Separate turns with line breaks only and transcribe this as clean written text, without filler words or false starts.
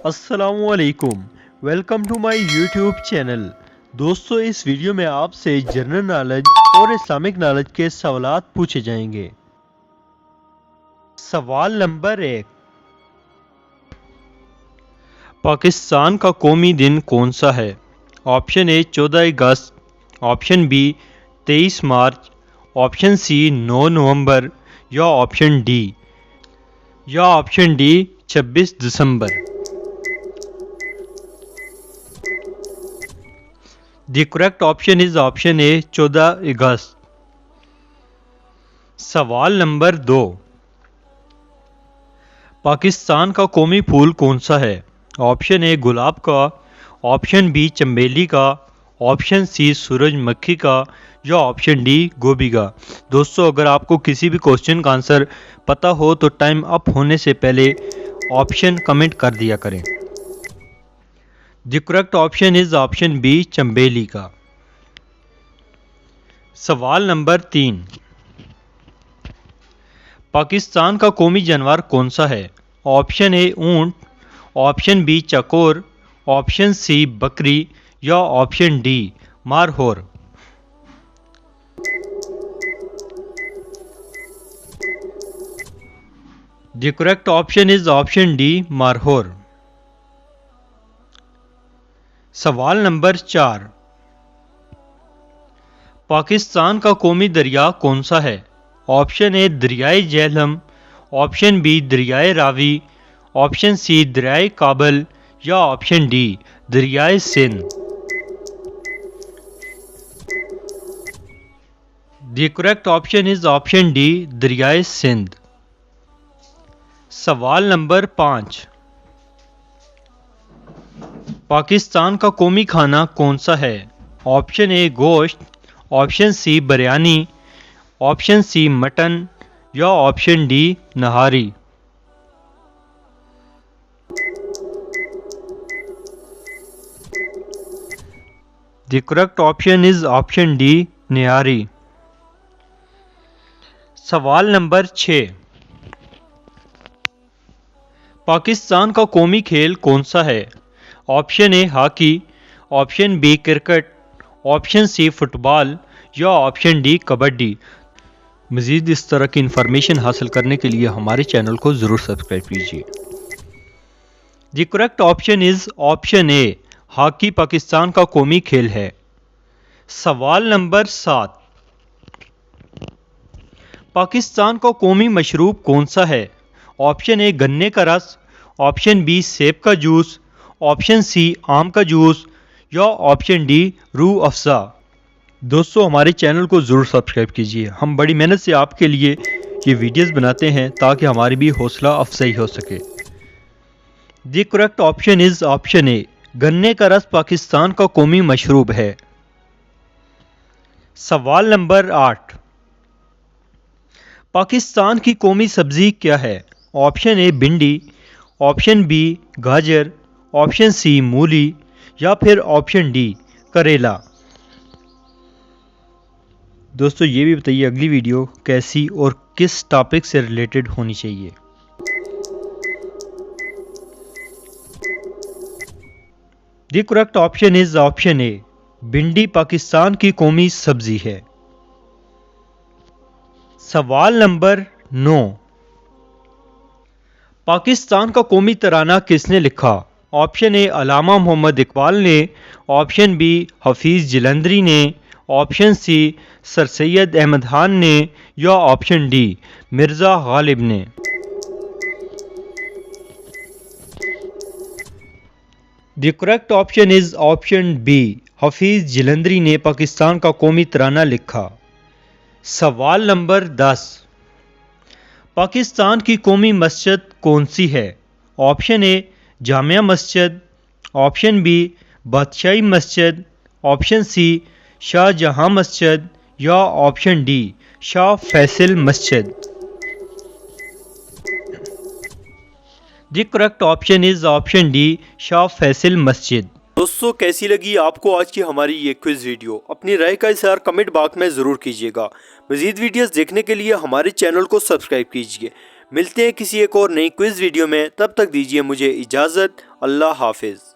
अस्सलामुअलैकुम, welcome to my YouTube channel. दोस्तों, इस वीडियो में आपसे जनरल नॉलेज और इस्लामिक नॉलेज के सवालात पूछे जाएंगे। सवाल नंबर 1, पाकिस्तान का कौमी दिन कौन सा है? ऑप्शन ए 14 अगस्त, ऑप्शन बी 23 मार्च, ऑप्शन सी 9 नवंबर या ऑप्शन डी 26 दिसंबर। The correct option is option A 14 August. सवाल नंबर 2, पाकिस्तान का कौमी फूल कौन सा है? ऑप्शन ए गुलाब का, ऑप्शन बी चमेली का, ऑप्शन सी सूरजमुखी का या ऑप्शन डी गोभी का। दोस्तों, अगर आपको किसी भी क्वेश्चन का आंसर पता हो तो टाइम अप होने से पहले ऑप्शन कमेंट कर दिया करें। The correct option is option B चमेली का। सवाल नंबर 3, पाकिस्तान का कौमी जानवर कौन सा है? ऑप्शन ए ऊंट, ऑप्शन बी चकोर, ऑप्शन सी बकरी या ऑप्शन डी मारहोर। The correct option is option D मारहोर। सवाल नंबर 4, पाकिस्तान का कौमी दरिया कौन सा है? ऑप्शन ए दरियाए झेलम, ऑप्शन बी दरियाए रावी, ऑप्शन सी दरियाए काबल या ऑप्शन डी दरियाए Sindh. The correct option is option D दरियाए सिंध। सवाल नंबर 5, पाकिस्तान का कौमी खाना कौन सा है? ऑप्शन ए गोश्त, option C biryani, option C mutton या option D nihari. The correct option is option D nihari. सवाल नंबर 6, पाकिस्तान का कौमी खेल कौन सा है? Option A hockey, option B cricket, option C football या ऑप्शन डी कबड्डी। मज़ीद इस तरह की इन्फॉर्मेशन हासिल करने के लिए हमारे चैनल को ज़रूर सब्सक्राइब कीजिए। The correct option is option A hockey Pakistan का कौमी खेल है। सवाल नंबर 7, पाकिस्तान का कौमी मशरूब कौन सा है? ऑप्शन ए गन्ने का रस, ऑप्शन बी सेब का जूस, ऑप्शन सी आम का जूस या ऑप्शन डी रूह अफ़ज़ा। दोस्तों, हमारे चैनल को ज़रूर सब्सक्राइब कीजिए। हम बड़ी मेहनत से आपके लिए ये वीडियोस बनाते हैं ताकि हमारी भी हौसला अफजाई हो सके। The correct option is option A गन्ने का रस पाकिस्तान का कौमी मशरूब है। सवाल नंबर 8, पाकिस्तान की कौमी सब्जी क्या है? ऑप्शन ए भिंडी, ऑप्शन बी गाजर, ऑप्शन सी मूली या फिर ऑप्शन डी करेला। दोस्तों, ये भी बताइए अगली वीडियो कैसी और किस टॉपिक से रिलेटेड होनी चाहिए। The correct option is option A भिंडी पाकिस्तान की कौमी सब्जी है। सवाल नंबर 9, पाकिस्तान का कौमी तराना किसने लिखा? ऑप्शन ए अलामा मोहम्मद इकबाल ने, ऑप्शन बी हफीज़ जलंधरी ने, option C sir Syed Ahmad Khan ने या ऑप्शन डी मिर्ज़ा गालिब ने। The correct option is option B Hafeez Jalandhari ने पाकिस्तान का कौमी तराना लिखा। सवाल नंबर 10, पाकिस्तान की कौमी मस्जिद कौन सी है? ऑप्शन ए जामिया मस्जिद, ऑप्शन बी बादशाही मस्जिद, ऑप्शन सी शाहजहां मस्जिद या ऑप्शन डी शाह फैसल मस्जिद। The correct option is option D Shah Faisal मस्जिद। दोस्तों, कैसी लगी आपको आज की हमारी ये क्विज वीडियो? अपनी राय का इज़हार कमेंट बॉक्स में ज़रूर कीजिएगा। मज़ीद वीडियोस देखने के लिए हमारे चैनल को सब्सक्राइब कीजिए। मिलते हैं किसी एक और नई क्विज वीडियो में, तब तक दीजिए मुझे इजाज़त। अल्लाह हाफिज़।